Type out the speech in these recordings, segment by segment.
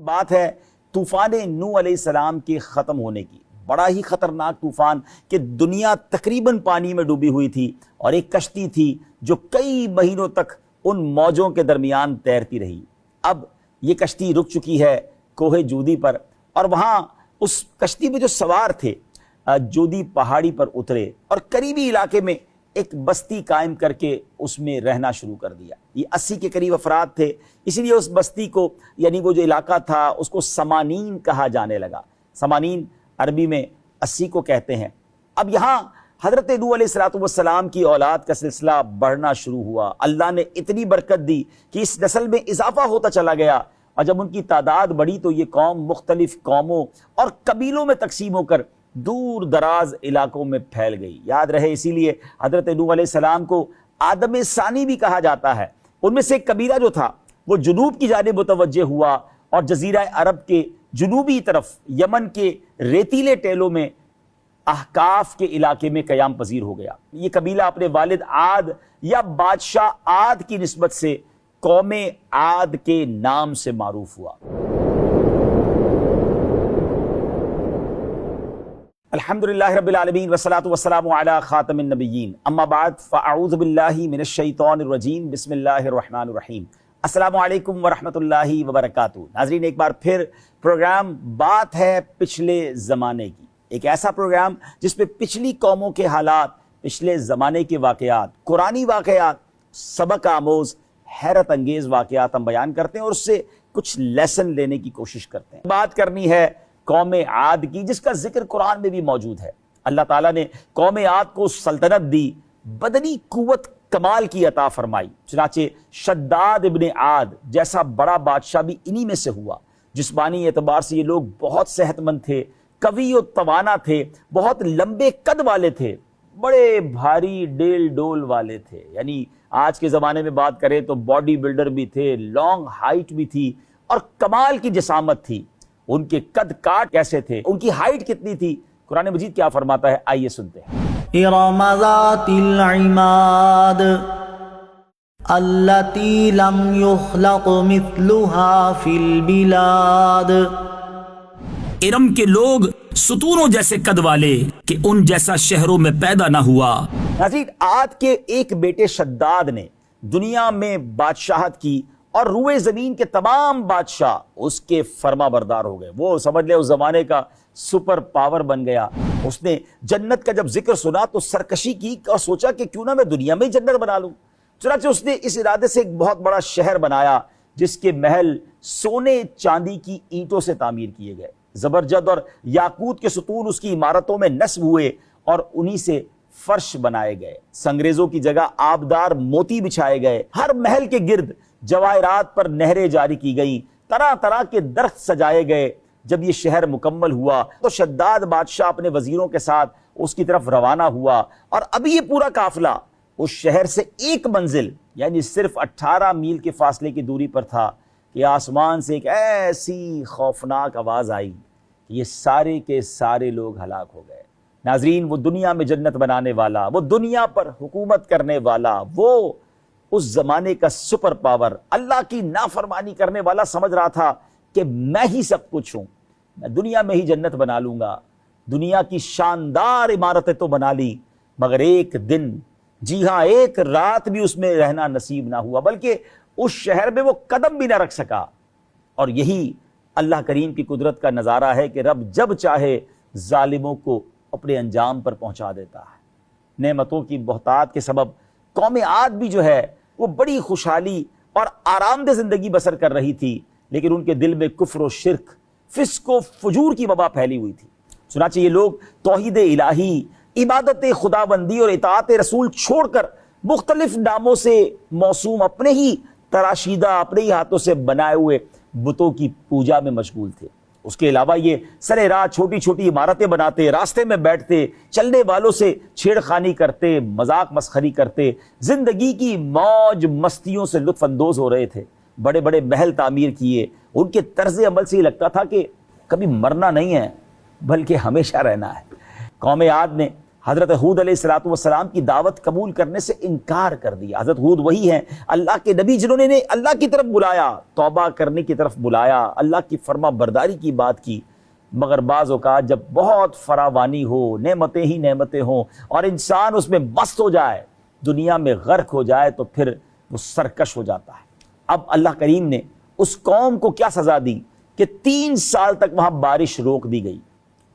بات ہے طوفان نوح علیہ السلام کے ختم ہونے کی، بڑا ہی خطرناک طوفان کہ دنیا تقریباً پانی میں ڈوبی ہوئی تھی اور ایک کشتی تھی جو کئی مہینوں تک ان موجوں کے درمیان تیرتی رہی۔ اب یہ کشتی رک چکی ہے کوہ جودی پر، اور وہاں اس کشتی میں جو سوار تھے جودی پہاڑی پر اترے اور قریبی علاقے میں ایک بستی قائم کر کے اس میں رہنا شروع کر دیا۔ یہ 80 کے قریب افراد تھے، اسی لیے اس بستی کو، یعنی وہ جو علاقہ تھا، اس کو سمانین کہا جانے لگا۔ سمانین عربی میں 80 کو کہتے ہیں۔ اب یہاں حضرت نوح علیہ السلام کی اولاد کا سلسلہ بڑھنا شروع ہوا۔ اللہ نے اتنی برکت دی کہ اس نسل میں اضافہ ہوتا چلا گیا، اور جب ان کی تعداد بڑھی تو یہ قوم مختلف قوموں اور قبیلوں میں تقسیم ہو کر دور دراز علاقوں میں پھیل گئی۔ یاد رہے، اسی لیے حضرت نوح علیہ السلام کو آدم ثانی بھی کہا جاتا ہے۔ ان میں سے ایک قبیلہ جو تھا وہ جنوب کی جانب متوجہ ہوا اور جزیرہ عرب کے جنوبی طرف یمن کے ریتیلے ٹیلوں میں احقاف کے علاقے میں قیام پذیر ہو گیا۔ یہ قبیلہ اپنے والد عاد یا بادشاہ عاد کی نسبت سے قوم عاد کے نام سے معروف ہوا۔ الحمدللہ رب العالمین والصلاة والسلام علی خاتم النبیین، اما بعد فاعوذ باللہ من الشیطان الرجیم، بسم اللہ الرحمن الرحیم۔ السلام علیکم ورحمۃ اللہ وبرکاتہ۔ ناظرین، ایک بار پھر پروگرام بات ہے پچھلے زمانے کی، ایک ایسا پروگرام جس میں پچھلی قوموں کے حالات، پچھلے زمانے کے واقعات، قرآنی واقعات، سبق آموز حیرت انگیز واقعات ہم بیان کرتے ہیں اور اس سے کچھ لیسن لینے کی کوشش کرتے ہیں۔ بات کرنی ہے قوم عاد کی، جس کا ذکر قرآن میں بھی موجود ہے۔ اللہ تعالیٰ نے قوم عاد کو سلطنت دی، بدنی قوت کمال کی عطا فرمائی، چنانچہ شداد ابن عاد جیسا بڑا بادشاہ بھی انہی میں سے ہوا۔ جسمانی اعتبار سے یہ لوگ بہت صحت مند تھے، قوی و توانا تھے، بہت لمبے قد والے تھے، بڑے بھاری ڈیل ڈول والے تھے، یعنی آج کے زمانے میں بات کریں تو باڈی بلڈر بھی تھے، لانگ ہائٹ بھی تھی اور کمال کی جسامت تھی۔ ان کے قد کاٹ کیسے تھے، ان کی ہائٹ کتنی تھی، قرآن مجید کیا فرماتا ہے، آئیے سنتے ہیں۔ ارم ذات العماد التي لم يخلق مثلها في البلاد۔ ارم کے لوگ ستونوں جیسے قد والے کہ ان جیسا شہروں میں پیدا نہ ہوا۔ ناظرین، عاد کے ایک بیٹے شداد نے دنیا میں بادشاہت کی اور روئے زمین کے تمام بادشاہ اس کے فرما بردار ہو گئے۔ وہ سمجھ لے اس زمانے کا سپر پاور بن گیا۔ اس نے جنت کا جب ذکر سنا تو سرکشی کی اور سوچا کہ کیوں نہ میں دنیا میں جنت بنا لوں۔ چنانچہ اس نے اس ارادے سے ایک بہت بڑا شہر بنایا جس کے محل سونے چاندی کی اینٹوں سے تعمیر کیے گئے۔ زبرجد اور یاقوت کے ستون اس کی عمارتوں میں نصب ہوئے اور انہی سے فرش بنائے گئے۔ سنگریزوں کی جگہ آبدار موتی بچھائے گئے۔ ہر محل کے گرد جواہرات پر نہریں جاری کی گئیں، طرح طرح کے درخت سجائے گئے۔ جب یہ شہر مکمل ہوا تو شداد بادشاہ اپنے وزیروں کے ساتھ اس کی طرف روانہ ہوا، اور اب یہ پورا قافلہ اس شہر سے ایک منزل یعنی صرف 18 میل کے فاصلے کی دوری پر تھا کہ آسمان سے ایک ایسی خوفناک آواز آئی کہ یہ سارے کے سارے لوگ ہلاک ہو گئے۔ ناظرین، وہ دنیا میں جنت بنانے والا، وہ دنیا پر حکومت کرنے والا، وہ اس زمانے کا سپر پاور، اللہ کی نافرمانی کرنے والا سمجھ رہا تھا کہ میں ہی سب کچھ ہوں، میں دنیا میں ہی جنت بنا لوں گا۔ دنیا کی شاندار عمارتیں تو بنا لی، مگر ایک دن، جی ہاں ایک رات بھی اس میں رہنا نصیب نہ ہوا، بلکہ اس شہر میں وہ قدم بھی نہ رکھ سکا۔ اور یہی اللہ کریم کی قدرت کا نظارہ ہے کہ رب جب چاہے ظالموں کو اپنے انجام پر پہنچا دیتا ہے۔ نعمتوں کی بہتات کے سبب قوم عاد بھی جو ہے وہ بڑی خوشحالی اور آرام دہ زندگی بسر کر رہی تھی، لیکن ان کے دل میں کفر و شرک، فسق و فجور کی وبا پھیلی ہوئی تھی۔ چنانچہ یہ لوگ توحید الہی، عبادت خدا بندی اور اطاعت رسول چھوڑ کر مختلف ناموں سے موسوم اپنے ہی تراشیدہ، اپنے ہی ہاتھوں سے بنائے ہوئے بتوں کی پوجا میں مشغول تھے۔ اس کے علاوہ یہ سرے راہ چھوٹی چھوٹی عمارتیں بناتے، راستے میں بیٹھتے، چلنے والوں سے چھیڑ خانی کرتے، مذاق مسخری کرتے، زندگی کی موج مستیوں سے لطف اندوز ہو رہے تھے۔ بڑے بڑے محل تعمیر کیے۔ ان کے طرز عمل سے یہ لگتا تھا کہ کبھی مرنا نہیں ہے بلکہ ہمیشہ رہنا ہے۔ قوم عاد نے حضرت ہود علیہ الصلوۃ والسلام کی دعوت قبول کرنے سے انکار کر دیا۔ حضرت ہود وہی ہیں اللہ کے نبی جنہوں نے اللہ کی طرف بلایا، توبہ کرنے کی طرف بلایا، اللہ کی فرما برداری کی بات کی، مگر بعض اوقات جب بہت فراوانی ہو، نعمتیں ہی نعمتیں ہوں اور انسان اس میں مست ہو جائے، دنیا میں غرق ہو جائے، تو پھر وہ سرکش ہو جاتا ہے۔ اب اللہ کریم نے اس قوم کو کیا سزا دی کہ 3 سال تک وہاں بارش روک دی گئی،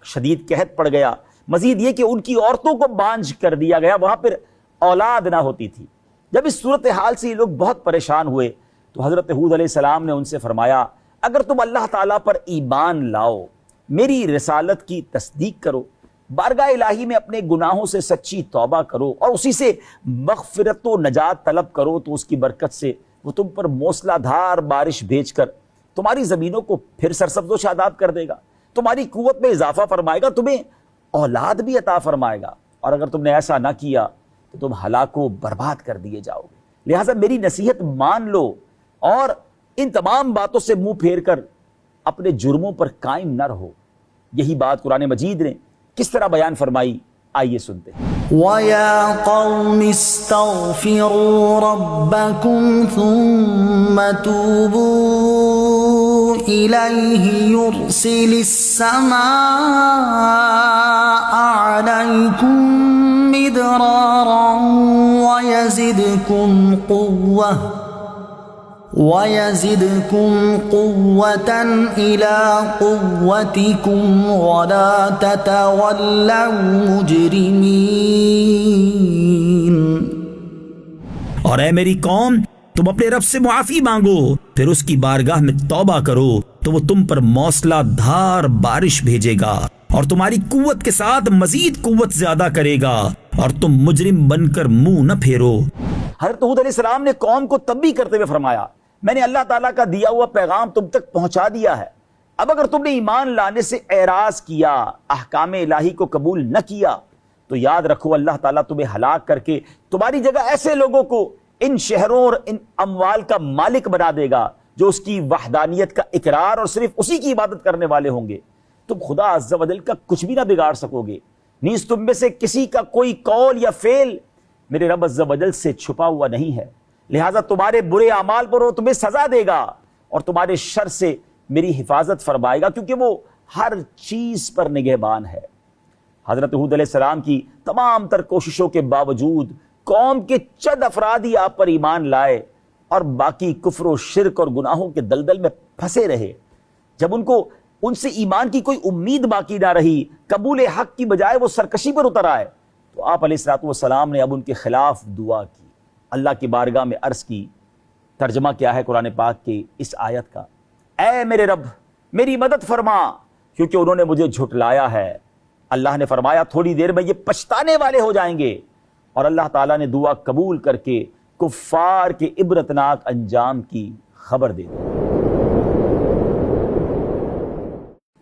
شدید قحط پڑ گیا، مزید یہ کہ ان کی عورتوں کو بانجھ کر دیا گیا، وہاں پھر اولاد نہ ہوتی تھی۔ جب اس صورتحال سے یہ لوگ بہت پریشان ہوئے تو حضرت ہود علیہ السلام نے ان سے فرمایا اگر تم اللہ تعالیٰ پر ایمان لاؤ، میری رسالت کی تصدیق کرو، بارگاہ الہی میں اپنے گناہوں سے سچی توبہ کرو اور اسی سے مغفرت و نجات طلب کرو، تو اس کی برکت سے وہ تم پر موسلا دھار بارش بھیج کر تمہاری زمینوں کو پھر سرسبز و شاداب کر دے گا، تمہاری قوت میں اضافہ فرمائے گا، تمہیں اولاد بھی عطا فرمائے گا، اور اگر تم نے ایسا نہ کیا تو تم ہلاک و برباد کر دیے جاؤ گے۔ لہٰذا میری نصیحت مان لو اور ان تمام باتوں سے منہ پھیر کر اپنے جرموں پر قائم نہ رہو۔ یہی بات قرآن مجید نے کس طرح بیان فرمائی، آئیے سنتے ہیں۔ وَيَا قَوْمِ اسْتَغْفِرُوا رَبَّكُمْ ثُمَّ تُوبُوا إِلَيْهِ يُرْسِلِ السَّمَاءَ عَلَيْكُمْ مِدْرَارًا وَيَزِدْكُمْ قُوَّةً إِلَىٰ قُوَّتِكُمْ وَلَا تَتَوَلَّوْا مُجْرِمِينَ۔ اور اے میری قوم، تم اپنے رب سے معافی مانگو، پھر اس کی بارگاہ میں توبہ کرو تو وہ تم پر موسلا دھار بارش بھیجے گا اور تمہاری قوت کے ساتھ مزید قوت زیادہ کرے گا، اور تم مجرم بن کر منہ نہ پھیرو۔ حضرت ہود علیہ السلام نے قوم کو تنبیہ کرتے ہوئے فرمایا میں نے اللہ تعالیٰ کا دیا ہوا پیغام تم تک پہنچا دیا ہے، اب اگر تم نے ایمان لانے سے اعراض کیا، احکام الہی کو قبول نہ کیا، تو یاد رکھو اللہ تعالیٰ تمہیں ہلاک کر کے تمہاری جگہ ایسے لوگوں کو ان شہروں اور ان اموال کا مالک بنا دے گا جو اس کی وحدانیت کا اقرار اور صرف اسی کی عبادت کرنے والے ہوں گے۔ تم خدا عز و جل کا کچھ بھی نہ بگاڑ سکو گے، نیز تم میں سے کسی کا کوئی قول یا فعل میرے رب عز و جل سے چھپا ہوا نہیں ہے، لہٰذا تمہارے برے اعمال پر وہ تمہیں سزا دے گا اور تمہارے شر سے میری حفاظت فرمائے گا، کیونکہ وہ ہر چیز پر نگہبان ہے۔ حضرت ہود علیہ السلام کی تمام تر کوششوں کے باوجود قوم کے چند افراد ہی آپ پر ایمان لائے اور باقی کفر و شرک اور گناہوں کے دلدل میں پھنسے رہے۔ جب ان سے ایمان کی کوئی امید باقی نہ رہی، قبول حق کی بجائے وہ سرکشی پر اتر آئے، تو آپ علیہ الصلوۃ والسلام نے اب ان کے خلاف دعا کی، اللہ کی بارگاہ میں عرض کی۔ ترجمہ کیا ہے قرآن پاک کی اس آیت کا؟ اے میرے رب میری مدد فرما، کیونکہ انہوں نے مجھے جھٹلایا ہے۔ اللہ نے فرمایا تھوڑی دیر میں یہ پچھتانے والے ہو جائیں گے، اور اللہ تعالیٰ نے دعا قبول کر کے کفار کے عبرتناک انجام کی خبر دے دی۔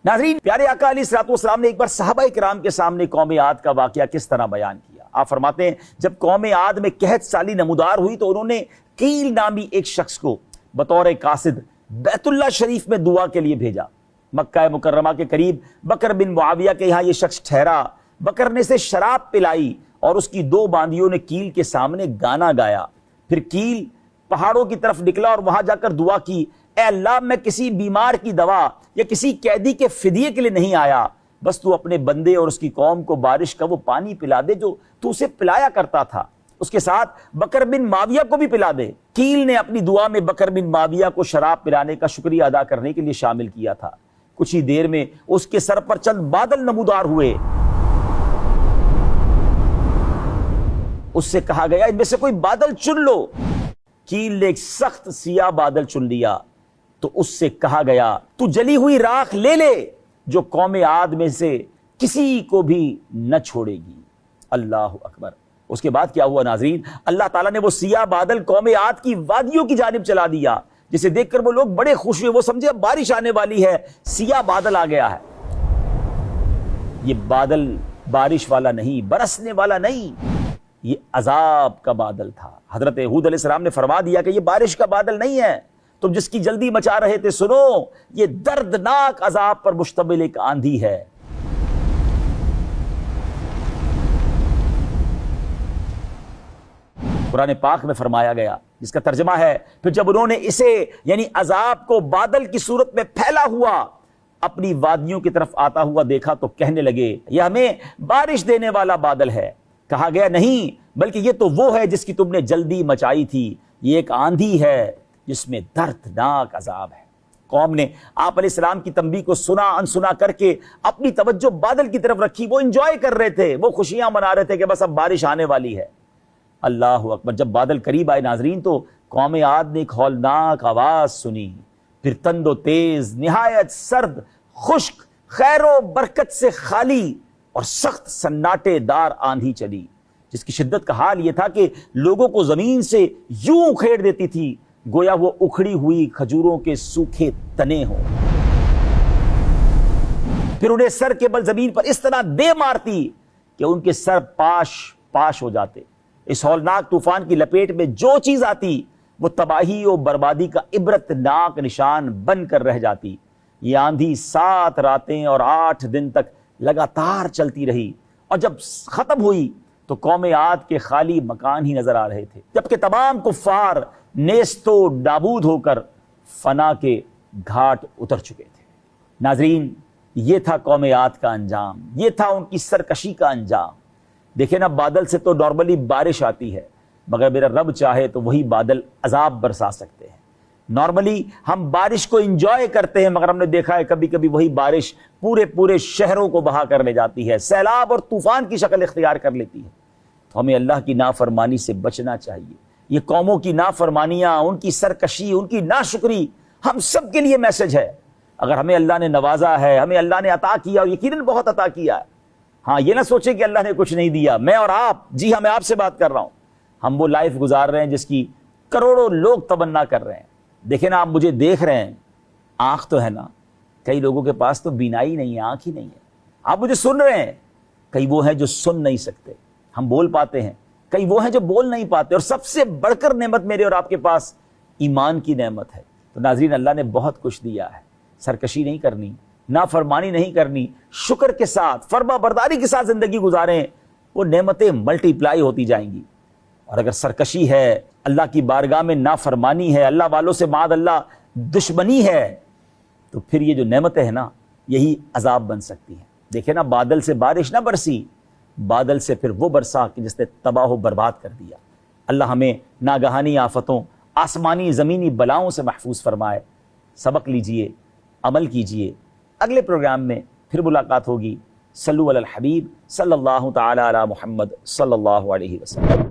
ناظرین، پیارے آقا علیہ الصلوۃ والسلام نے ایک بار صحابہ کرام کے سامنے قوم عاد کا واقعہ کس طرح بیان کیا۔ آپ فرماتے ہیں جب قوم عاد میں قحط سالی نمودار ہوئی تو انہوں نے قیل نامی ایک شخص کو بطور قاصد بیت اللہ شریف میں دعا کے لیے بھیجا۔ مکہ مکرمہ کے قریب بکر بن معاویہ کے یہاں یہ شخص ٹھہرا، بکر نے اسے شراب پلائی اور اس کی 2 باندیوں نے کیل کے سامنے گانا گایا۔ پھر کیل پہاڑوں کی طرف نکلا اور وہاں جا کر دعا کی، اے اللہ میں کسی بیمار کی دوا یا کسی قیدی کے فدیے کے لیے نہیں آیا، بس تو اپنے بندے اور اس کی قوم کو بارش کا وہ پانی پلا دے جو تو اسے پلایا کرتا تھا، اس کے ساتھ بکر بن معاویہ کو بھی پلا دے۔ کیل نے اپنی دعا میں بکر بن معاویہ کو شراب پلانے کا شکریہ ادا کرنے کے لیے شامل کیا تھا۔ کچھ ہی دیر میں اس کے سر پر چند بادل نمودار ہوئے، اس سے کہا گیا ان میں سے کوئی بادل چن لو۔ کیل نے ایک سخت سیاہ بادل چن لیا تو اس سے کہا گیا تو جلی ہوئی راکھ لے لے جو قوم عاد میں سے کسی کو بھی نہ چھوڑے گی۔ اللہ اکبر۔ اس کے بعد کیا ہوا ناظرین؟ اللہ تعالیٰ نے وہ سیاہ بادل قوم عاد کی وادیوں کی جانب چلا دیا، جسے دیکھ کر وہ لوگ بڑے خوش ہوئے، وہ سمجھے اب بارش آنے والی ہے، سیاہ بادل آ گیا ہے۔ یہ بادل بارش والا نہیں، برسنے والا نہیں، یہ عذاب کا بادل تھا۔ حضرت ہود علیہ السلام نے فرما دیا کہ یہ بارش کا بادل نہیں ہے، تم جس کی جلدی مچا رہے تھے، سنو، یہ دردناک عذاب پر مشتمل ایک آندھی ہے۔ قرآن پاک میں فرمایا گیا، جس کا ترجمہ ہے پھر جب انہوں نے اسے یعنی عذاب کو بادل کی صورت میں پھیلا ہوا اپنی وادیوں کی طرف آتا ہوا دیکھا تو کہنے لگے یہ ہمیں بارش دینے والا بادل ہے۔ کہا گیا نہیں، بلکہ یہ تو وہ ہے جس کی تم نے جلدی مچائی تھی، یہ ایک آندھی ہے جس میں دردناک عذاب ہے۔ قوم نے آپ علیہ السلام کی تنبیہ کو سنا انسنا کر کے اپنی توجہ بادل کی طرف رکھی، وہ انجوائے کر رہے تھے، وہ خوشیاں منا رہے تھے کہ بس اب بارش آنے والی ہے۔ اللہ اکبر، جب بادل قریب آئے ناظرین تو قوم عاد نے ایک ہولناک آواز سنی، پھر تند و تیز، نہایت سرد، خشک، خیر و برکت سے خالی اور سخت سناٹے دار آندھی چلی، جس کی شدت کا حال یہ تھا کہ لوگوں کو زمین سے یوں اکھیڑ دیتی تھی گویا وہ اکھڑی ہوئی کھجوروں کے سوکھے تنے ہوں، پھر انہیں سر کے بل زمین پر اس طرح دے مارتی کہ ان کے سر پاش پاش ہو جاتے۔ اس ہولناک طوفان کی لپیٹ میں جو چیز آتی وہ تباہی و بربادی کا عبرتناک نشان بن کر رہ جاتی۔ یہ آندھی 7 راتیں اور 8 دن تک لگاتار چلتی رہی، اور جب ختم ہوئی تو قوم عاد کے خالی مکان ہی نظر آ رہے تھے، جبکہ تمام کفار نیست و نابود ہو کر فنا کے گھاٹ اتر چکے تھے۔ ناظرین، یہ تھا قوم عاد کا انجام، یہ تھا ان کی سرکشی کا انجام۔ دیکھیں نا، بادل سے تو نارملی بارش آتی ہے، مگر میرا رب چاہے تو وہی بادل عذاب برسا سکتے ہیں۔ نارملی ہم بارش کو انجوائے کرتے ہیں، مگر ہم نے دیکھا ہے کبھی کبھی وہی بارش پورے شہروں کو بہا کر لے جاتی ہے، سیلاب اور طوفان کی شکل اختیار کر لیتی ہے۔ تو ہمیں اللہ کی نافرمانی سے بچنا چاہیے۔ یہ قوموں کی نافرمانیاں، ان کی سرکشی، ان کی ناشکری ہم سب کے لیے میسج ہے۔ اگر ہمیں اللہ نے نوازا ہے، ہمیں اللہ نے عطا کیا، اور یقیناً بہت عطا کیا ہے، ہاں یہ نہ سوچیں کہ اللہ نے کچھ نہیں دیا۔ میں اور آپ، جی ہاں میں آپ سے بات کر رہا ہوں، ہم وہ لائف گزار رہے ہیں جس کی کروڑوں لوگ تمنا کر رہے ہیں۔ دیکھیں نا، آپ مجھے دیکھ رہے ہیں، آنکھ تو ہے نا، کئی لوگوں کے پاس تو بینائی نہیں ہے، آنکھ ہی نہیں ہے۔ آپ مجھے سن رہے ہیں، کئی وہ ہیں جو سن نہیں سکتے، ہم بول پاتے ہیں، کئی وہ ہیں جو بول نہیں پاتے، اور سب سے بڑھ کر نعمت میرے اور آپ کے پاس ایمان کی نعمت ہے۔ تو ناظرین، اللہ نے بہت کچھ دیا ہے، سرکشی نہیں کرنی، نافرمانی نہیں کرنی، شکر کے ساتھ، فرما برداری کے ساتھ زندگی گزاریں، وہ نعمتیں ملٹی پلائی ہوتی جائیں گی۔ اور اگر سرکشی ہے، اللہ کی بارگاہ میں نافرمانی ہے، اللہ والوں سے معاذ اللہ دشمنی ہے، تو پھر یہ جو نعمتیں ہیں نا، یہی عذاب بن سکتی ہیں۔ دیکھیں نا، بادل سے بارش نہ برسی، بادل سے پھر وہ برسا کہ جس نے تباہ و برباد کر دیا۔ اللہ ہمیں ناگہانی آفتوں، آسمانی زمینی بلاؤں سے محفوظ فرمائے۔ سبق لیجئے، عمل کیجئے۔ اگلے پروگرام میں پھر ملاقات ہوگی۔ صلو علی الحبیب صلی اللہ تعالی علی محمد صلی اللہ علیہ وسلم۔